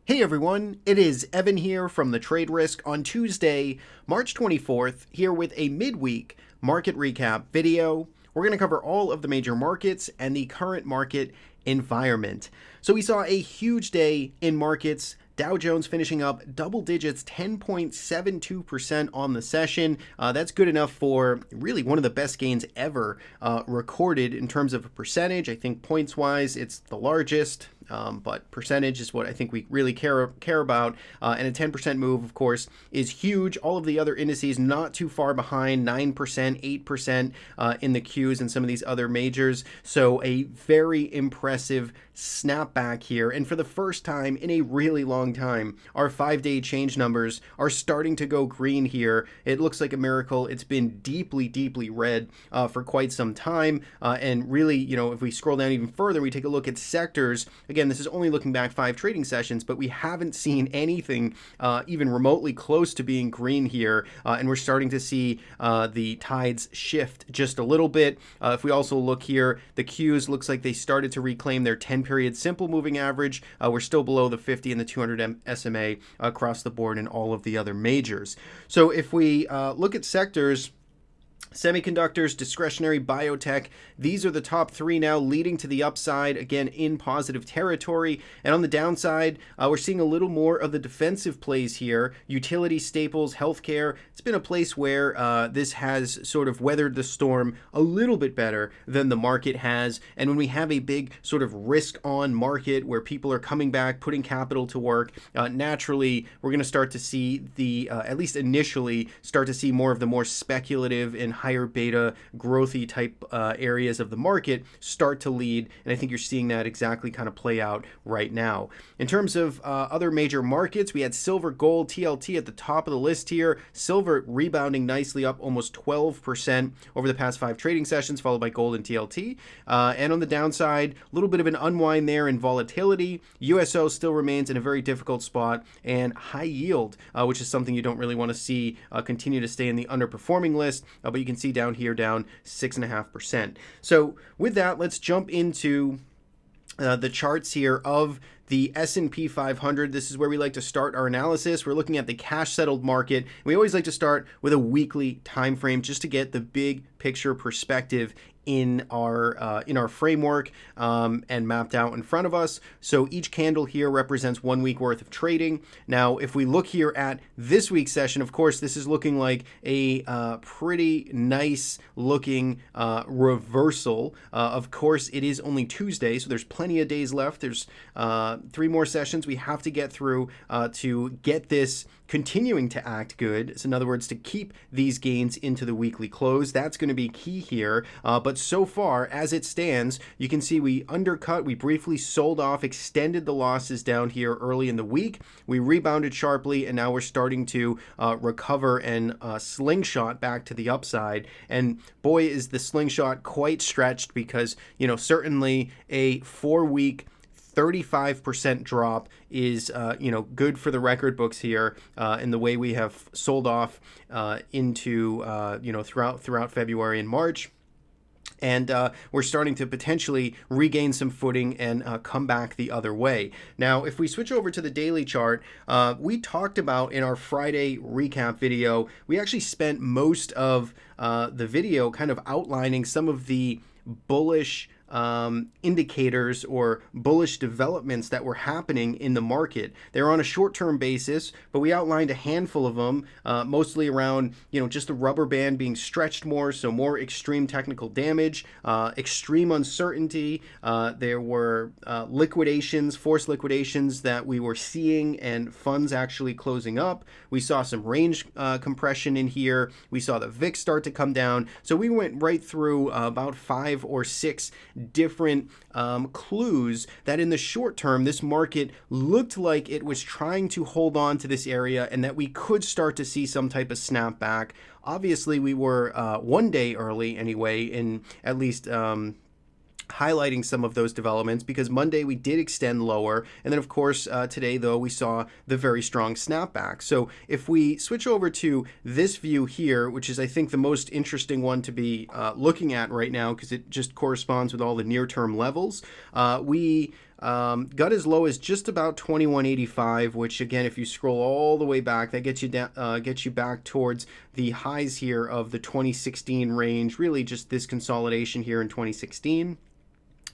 Hey everyone, it is Evan here from the Trade Risk on Tuesday, March 24th, here with a midweek market recap video. We're going to cover all of the major markets and the current market environment. So we saw a huge day in markets. Dow Jones finishing up double digits, 10.72% on the session. That's good enough for really one of the best gains ever recorded in terms of a percentage. I think points-wise, it's the largest. But percentage is what I think we really care about. And a 10% move, of course, is huge. All of the other indices not too far behind, 9%, 8% in the Qs and some of these other majors. So a very impressive snapback here. And for the first time in a really long time, our 5-day change numbers are starting to go green here. It looks like a miracle. It's been deeply, deeply red for quite some time. And really, you know, if we scroll down even further, we take a look at sectors. Again, this is only looking back 5 trading sessions, but we haven't seen anything even remotely close to being green here. And we're starting to see the tides shift just a little bit. If we also look here, the Qs looks like they started to reclaim their 10-period simple moving average. We're still below the 50 and the 200 SMA across the board in all of the other majors. So if we look at sectors, semiconductors, discretionary, biotech, these are the top 3 now, leading to the upside, again, in positive territory. And on the downside, we're seeing a little more of the defensive plays here. Utility, staples, healthcare. It's been a place where this has sort of weathered the storm a little bit better than the market has. And when we have a big sort of risk-on market where people are coming back, putting capital to work, naturally, we're going to start to see the, at least initially, start to see more of the more speculative and higher beta growthy type areas of the market start to lead, and I think you're seeing that exactly kind of play out right now. In terms of other major markets, we had silver, gold, TLT at the top of the list here. Silver rebounding nicely, up almost 12% over the past 5 trading sessions, followed by gold and TLT. And on the downside, a little bit of an unwind there in volatility. USO still remains in a very difficult spot, and high yield, which is something you don't really want to see continue to stay in the underperforming list, but you can see down here, down 6.5%. So with that, let's jump into the charts here of the S&P 500. This is where we like to start our analysis. We're looking at the cash settled market. We always like to start with a weekly time frame just to get the big picture perspective in our framework and mapped out in front of us. So each candle here represents 1 week worth of trading. Now, if we look here at this week's session, of course, this is looking like a pretty nice looking reversal. Of course, it is only Tuesday, so there's plenty of days left. There's 3 more sessions we have to get through to get this continuing to act good. So in other words, to keep these gains into the weekly close. That's going to be key here. But so far, as it stands, you can see we undercut, we briefly sold off, extended the losses down here early in the week. We rebounded sharply, and now we're starting to recover and slingshot back to the upside. And boy, is the slingshot quite stretched, because, you know, certainly a 4-week 35% drop is, you know, good for the record books here in the way we have sold off into, you know, throughout February and March. And we're starting to potentially regain some footing and come back the other way. Now, if we switch over to the daily chart, we talked about in our Friday recap video, we actually spent most of the video kind of outlining some of the bullish indicators or bullish developments that were happening in the market. They're on a short-term basis, but we outlined a handful of them, mostly around, you know, just the rubber band being stretched more, so more extreme technical damage, extreme uncertainty. There were liquidations, forced liquidations that we were seeing, and funds actually closing up. We saw some range compression in here. We saw the VIX start to come down. So we went right through about 5 or 6 different clues that in the short term, this market looked like it was trying to hold on to this area and that we could start to see some type of snapback. Obviously, we were 1 day early anyway, in at least highlighting some of those developments, because Monday we did extend lower, and then of course today though we saw the very strong snapback. So if we switch over to this view here, which is I think the most interesting one to be looking at right now because it just corresponds with all the near-term levels, we got as low as just about 2185, which again, if you scroll all the way back, that gets you down, gets you back towards the highs here of the 2016 range, really just this consolidation here in 2016.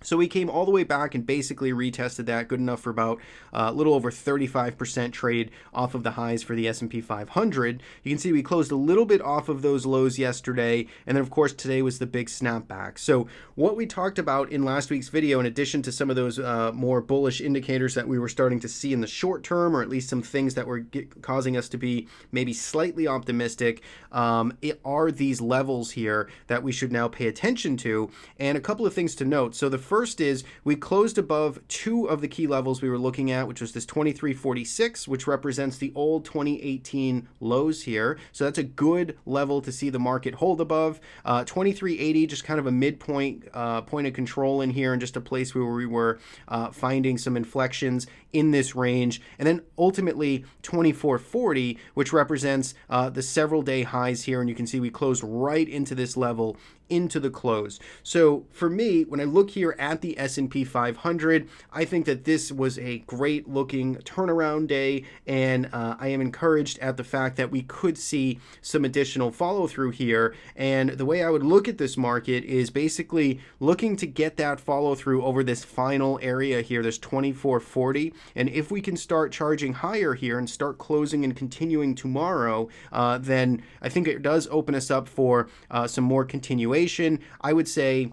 So we came all the way back and basically retested that, good enough for about a little over 35% trade off of the highs for the S&P 500. You can see we closed a little bit off of those lows yesterday, and then of course today was the big snapback. So what we talked about in last week's video, in addition to some of those more bullish indicators that we were starting to see in the short term, or at least some things that were causing us to be maybe slightly optimistic, are these levels here that we should now pay attention to. And a couple of things to note. So the first is we closed above two of the key levels we were looking at, which was this 2346, which represents the old 2018 lows here. So that's a good level to see the market hold above. 2380, just kind of a midpoint point of control in here, and just a place where we were finding some inflections in this range. And then ultimately 2440, which represents the several day highs here. And you can see we closed right into this level into the close. So for me, when I look here at the S&P 500, I think that this was a great looking turnaround day, and I am encouraged at the fact that we could see some additional follow through here. And the way I would look at this market is basically looking to get that follow through over this final area here, this 2440. And if we can start charging higher here and start closing and continuing tomorrow, then I think it does open us up for some more continuation. I would say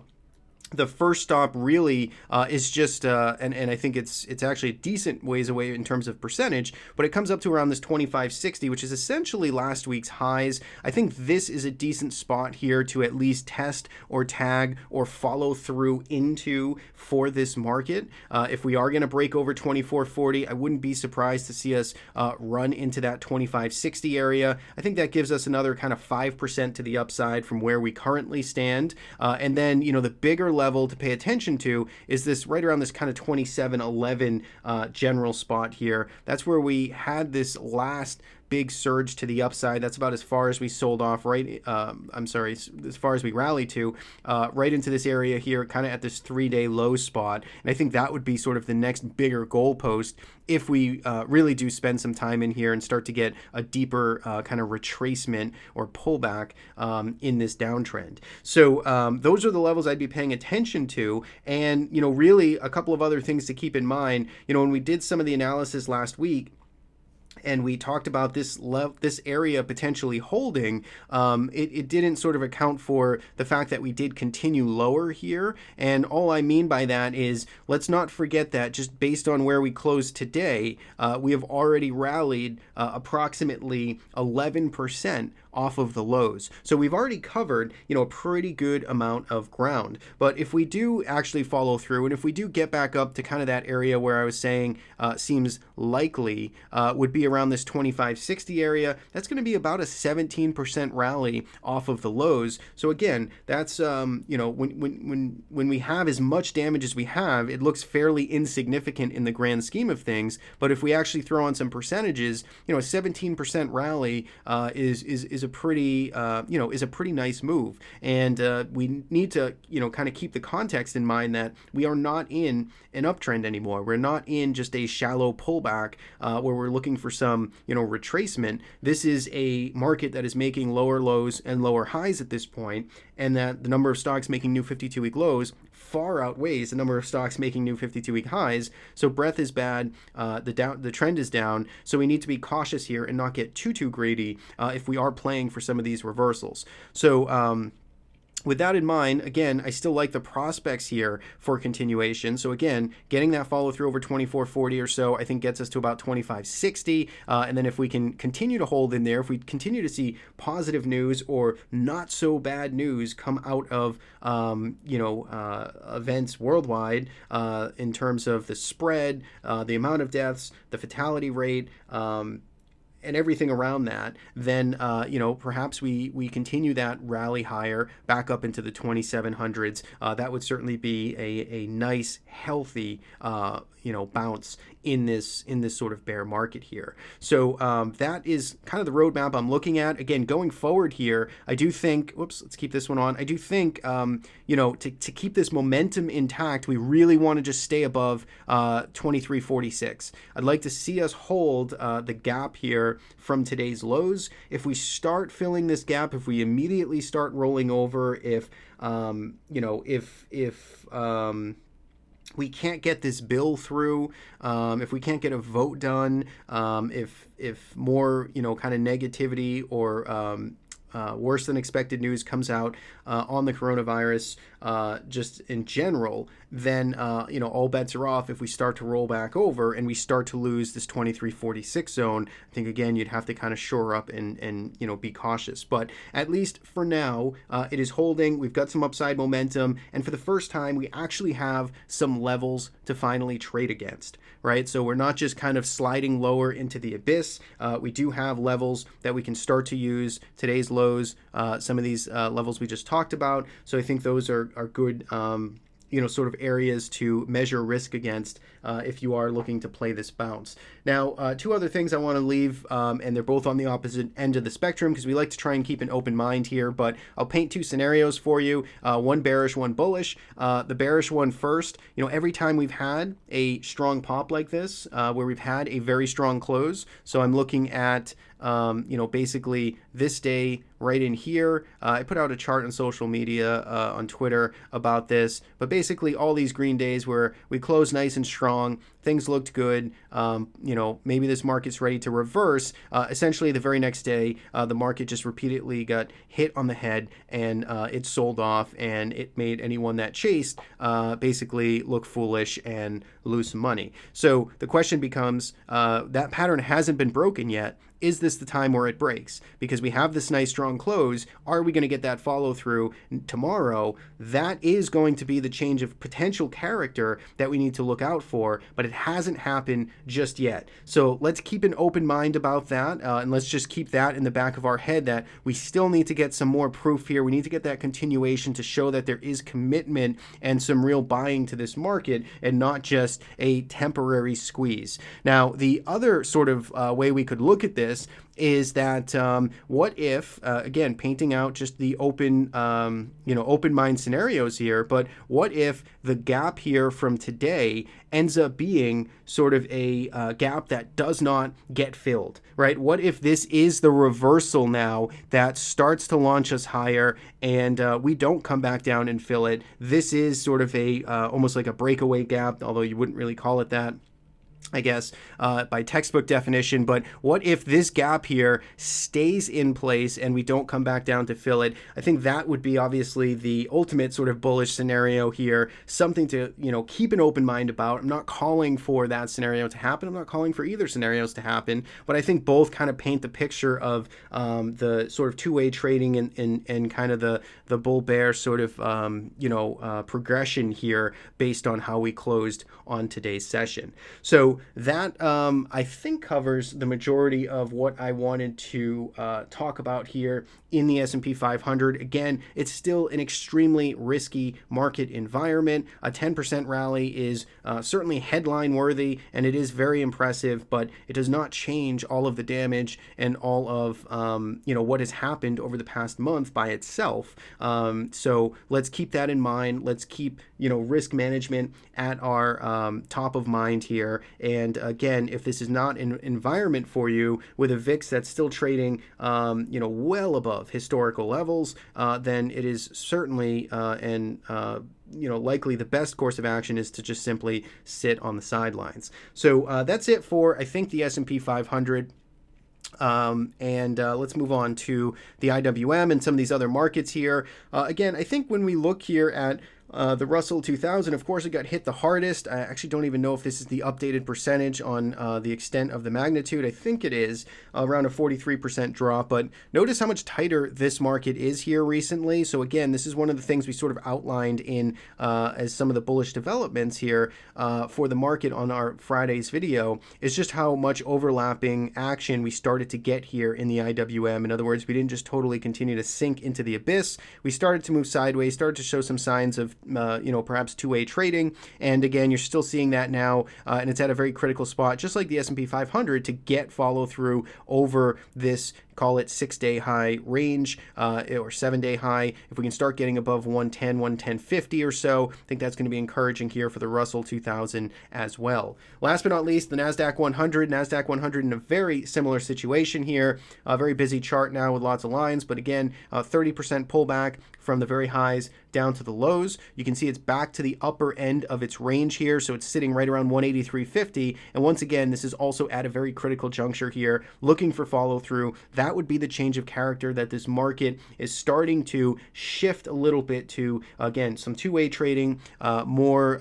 the first stop really is just, and I think it's actually a decent ways away in terms of percentage, but it comes up to around this 2560, which is essentially last week's highs. I think this is a decent spot here to at least test or tag or follow through into for this market. If we are going to break over 2440, I wouldn't be surprised to see us run into that 2560 area. I think that gives us another kind of 5% to the upside from where we currently stand. And then, you know, the bigger level to pay attention to is this right around this kind of 2711 general spot here. That's where we had this last big surge to the upside. That's about as far as we sold off, right? As far as we rallied to, right into this area here, kind of at this 3-day low spot. And I think that would be sort of the next bigger goalpost if we really do spend some time in here and start to get a deeper kind of retracement or pullback in this downtrend. So those are the levels I'd be paying attention to. And, you know, really a couple of other things to keep in mind. You know, when we did some of the analysis last week, and we talked about this area potentially holding, it didn't sort of account for the fact that we did continue lower here. And all I mean by that is, let's not forget that just based on where we closed today, we have already rallied approximately 11% off of the lows. So we've already covered, you know, a pretty good amount of ground. But if we do actually follow through, and if we do get back up to kind of that area where I was saying seems likely, would be around this 2560 area, that's going to be about a 17% rally off of the lows. So again, that's you know, when we have as much damage as we have, it looks fairly insignificant in the grand scheme of things. But if we actually throw on some percentages, you know, a 17% rally is a pretty is a pretty nice move. And we need to, you know, kind of keep the context in mind that we are not in an uptrend anymore. We're not in just a shallow pullback where we're looking for some, you know, retracement. This is a market that is making lower lows and lower highs at this point, and that the number of stocks making new 52-week lows far outweighs the number of stocks making new 52-week highs. So breadth is bad, the trend is down, so we need to be cautious here and not get too greedy if we are playing for some of these reversals. So with that in mind, again, I still like the prospects here for continuation. So again, getting that follow through over 2440 or so, I think gets us to about 2560. And then if we can continue to hold in there, if we continue to see positive news or not so bad news come out of, events worldwide in terms of the spread, the amount of deaths, the fatality rate, and everything around that, then perhaps we continue that rally higher back up into the 2700s. That would certainly be a nice, healthy bounce in this sort of bear market here. So that is kind of the roadmap I'm looking at. Again, going forward here, I do think, whoops, let's keep this one on. I do think, you know, to keep this momentum intact, we really want to just stay above 23.46. I'd like to see us hold the gap here from today's lows. If we start filling this gap, if we immediately start rolling over, if you know, if we can't get this bill through, if we can't get a vote done, if more, you know, kind of negativity or worse than expected news comes out on the coronavirus, just in general, then you know, all bets are off. If we start to roll back over and we start to lose this 23.46 zone, I think again you'd have to kind of shore up and you know, be cautious. But at least for now, it is holding. We've got some upside momentum, and for the first time, we actually have some levels to finally trade against. Right, so we're not just kind of sliding lower into the abyss. We do have levels that we can start to use. Today's lows, some of these levels we just talked about. So I think those are good, you know, sort of areas to measure risk against if you are looking to play this bounce. Now, two other things I want to leave, and they're both on the opposite end of the spectrum because we like to try and keep an open mind here, but I'll paint two scenarios for you, one bearish, one bullish. The bearish one first, you know, every time we've had a strong pop like this, where we've had a very strong close, so I'm looking at you know, basically this day right in here. I put out a chart on social media, on Twitter about this, but basically all these green days where we closed nice and strong, things looked good, you know, maybe this market's ready to reverse. Essentially the very next day, the market just repeatedly got hit on the head and it sold off, and it made anyone that chased basically look foolish and lose some money. So the question becomes, that pattern hasn't been broken yet. Is this the time where it breaks? Because we have this nice strong close. Are we going to get that follow through tomorrow? That is going to be the change of potential character that we need to look out for, but it hasn't happened just yet. So let's keep an open mind about that, and let's just keep that in the back of our head that we still need to get some more proof here. We need to get that continuation to show that there is commitment and some real buying to this market and not just a temporary squeeze. Now, the other sort of way we could look at this is that what if, again, painting out just the open, you know, open mind scenarios here, but what if the gap here from today ends up being sort of a gap that does not get filled, right? What if this is the reversal now that starts to launch us higher and we don't come back down and fill it? This is sort of a almost like a breakaway gap, although you wouldn't really call it that, I guess, by textbook definition. But what if this gap here stays in place and we don't come back down to fill it? I think that would be obviously the ultimate sort of bullish scenario here, something to, you know, keep an open mind about. I'm not calling for that scenario to happen. I'm not calling for either scenarios to happen, but I think both kind of paint the picture of the sort of two-way trading and kind of the bull bear sort of, you know, progression here based on how we closed on today's session. So that I think covers the majority of what I wanted to talk about here in the S&P 500. Again, it's still an extremely risky market environment. A 10% rally is certainly headline worthy, and it is very impressive, but it does not change all of the damage and all of you know, what has happened over the past month by itself. So let's keep that in mind. Let's keep, you know, risk management at our top of mind here. And again, if this is not an environment for you with a VIX that's still trading, you know, well above historical levels, then it is certainly you know, likely the best course of action is to just simply sit on the sidelines. So that's it for, I think, the S&P 500. Let's move on to the IWM and some of these other markets here. Again, I think when we look here at the Russell 2000, of course, it got hit the hardest. I actually don't even know if this is the updated percentage on the extent of the magnitude. I think it is around a 43% drop, but notice how much tighter this market is here recently. So again, this is one of the things we sort of outlined in as some of the bullish developments here for the market on our Friday's video, is just how much overlapping action we started to get here in the IWM. In other words, we didn't just totally continue to sink into the abyss. We started to move sideways, started to show some signs of perhaps two-way trading. And again, you're still seeing that now, and it's at a very critical spot, just like the S&P 500, to get follow through over this, call it 6-day high range, or 7-day high. If we can start getting above 110, 110.50 or so, I think that's going to be encouraging here for the Russell 2000 as well. Last but not least, the Nasdaq 100. Nasdaq 100 in a very similar situation here. A very busy chart now with lots of lines, but again, 30% pullback from the very highs down to the lows. You can see it's back to the upper end of its range here, so it's sitting right around 183.50. And once again, this is also at a very critical juncture here, looking for follow through. That would be the change of character that this market is starting to shift a little bit to. Again, some two-way trading, more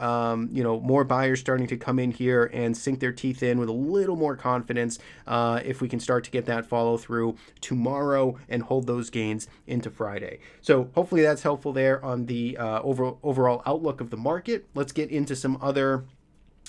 buyers starting to come in here and sink their teeth in with a little more confidence, if we can start to get that follow through tomorrow and hold those gains into Friday. So hopefully that's helpful there on the overall outlook of the market. Let's get into some other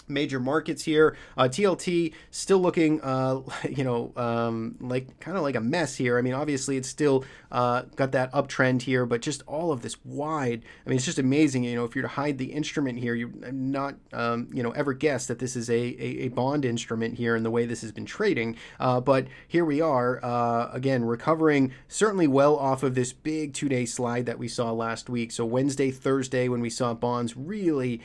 major markets here. TLT still looking, like kind of like a mess here. I mean, obviously it's still got that uptrend here, but just all of this wide. I mean, it's just amazing. If you're to hide the instrument here, you not, ever guess that this is a bond instrument here in the way this has been trading. But here we are, again, recovering certainly well off of this big 2-day slide that we saw last week. So Wednesday, Thursday, when we saw bonds really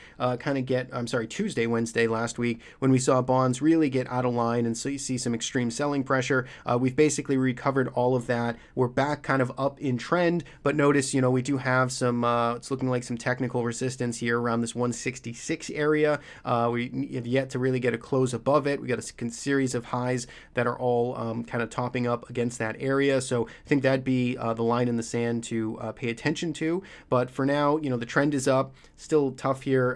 Tuesday, Wednesday last week, when we saw bonds really get out of line, and so you see some extreme selling pressure. We've basically recovered all of that. We're back kind of up in trend, but notice, we do have some, it's looking like some technical resistance here around this 166 area. We have yet to really get a close above it. We got a series of highs that are all kind of topping up against that area. So I think that'd be the line in the sand to pay attention to. But for now, the trend is up. Still tough here.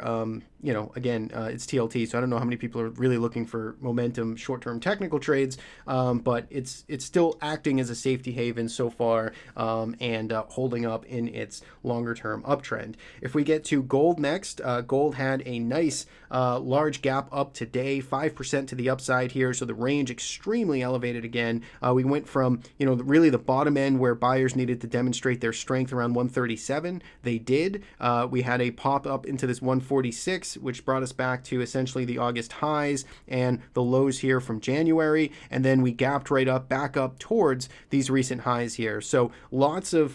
Again, it's TLT, so I don't know how many people are really looking for momentum short-term technical trades, but it's still acting as a safety haven so far, and holding up in its longer-term uptrend. If we get to gold next, gold had a nice large gap up today, 5% to the upside here, so the range extremely elevated again. We went from, really the bottom end where buyers needed to demonstrate their strength around 137. They did. We had a pop up into this 146, which brought us back to essentially the August highs and the lows here from January, and then we gapped right up, back up towards these recent highs here. So lots of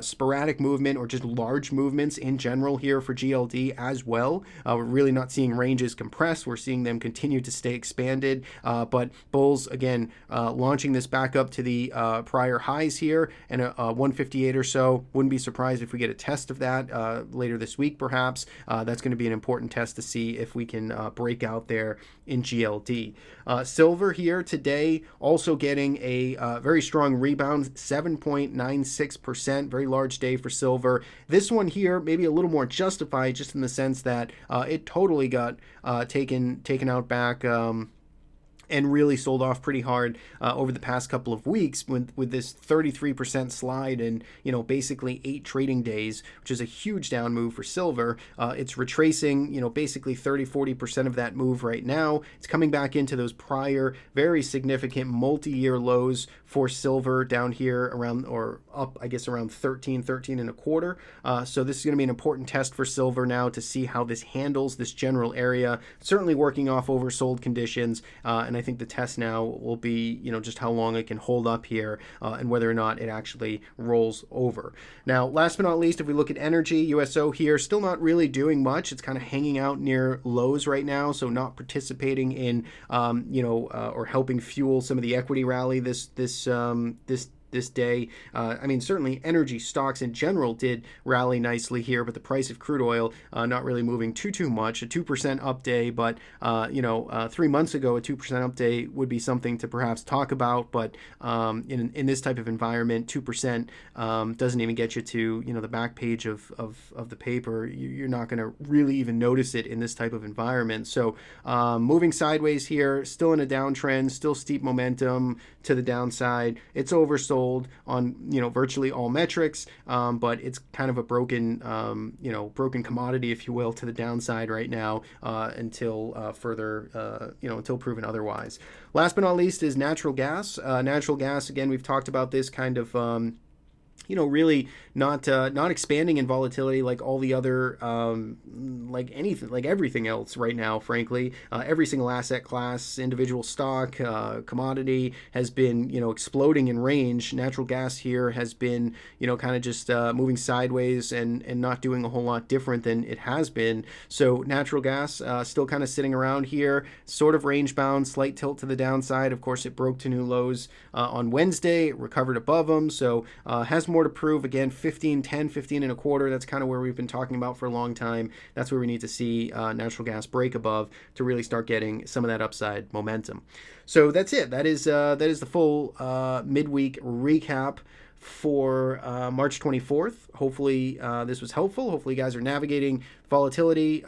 sporadic movement, or just large movements in general here for GLD as well. We're really not seeing ranges compress. We're seeing them continue to stay expanded, but bulls again launching this back up to the prior highs here, and a 158 or so. Wouldn't be surprised if we get a test of that later this week perhaps. That's going to be an important test to see if we can break out there in GLD. Silver here today also getting a very strong rebound, 7.96%, very large day for silver. This one here maybe a little more justified, just in the sense that it totally got taken out back, and really sold off pretty hard over the past couple of weeks with this 33% slide in, basically 8 trading days, which is a huge down move for silver. It's retracing, basically 30-40% of that move right now. It's coming back into those prior very significant multi-year lows for silver down here around, or up, I guess, around 13 and a quarter. So this is going to be an important test for silver now to see how this handles this general area. Certainly working off oversold conditions, and I think the test now will be, just how long it can hold up here, and whether or not it actually rolls over. Now, last but not least, if we look at energy, USO here, still not really doing much. It's kind of hanging out near lows right now, so not participating in, or helping fuel some of the equity rally this day. I mean, certainly energy stocks in general did rally nicely here, but the price of crude oil not really moving too much. A 2% up day, but 3 months ago, a 2% up day would be something to perhaps talk about. But in this type of environment, 2% doesn't even get you to the back page of the paper. You're not going to really even notice it in this type of environment. So moving sideways here, still in a downtrend, still steep momentum to the downside. It's oversold on virtually all metrics, but it's kind of a broken commodity, if you will, to the downside right now, until further until proven otherwise. Last but not least is natural gas. Natural gas, again, we've talked about this kind of really not expanding in volatility like all the other like everything else right now. Frankly, every single asset class, individual stock, commodity has been exploding in range. Natural gas here has been kind of just moving sideways and not doing a whole lot different than it has been. So natural gas still kind of sitting around here, sort of range bound, slight tilt to the downside. Of course, it broke to new lows on Wednesday. It recovered above them, so has more to prove. Again, 15.10, 15 and a quarter. That's kind of where we've been talking about for a long time. That's where we need to see natural gas break above to really start getting some of that upside momentum. So that's it. That is the full midweek recap for March 24th. Hopefully this was helpful. Hopefully you guys are navigating volatility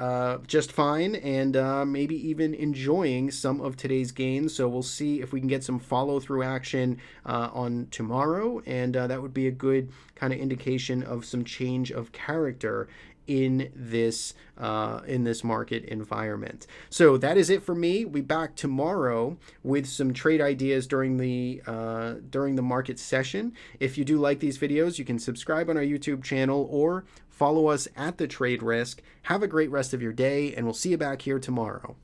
just fine, and maybe even enjoying some of today's gains. So we'll see if we can get some follow-through action on tomorrow, and that would be a good kind of indication of some change of character in this market environment. So that is it for me. We'll be back tomorrow with some trade ideas during the market session. If you do like these videos, you can subscribe on our YouTube channel or follow us at The Trade Risk. Have a great rest of your day, and we'll see you back here tomorrow.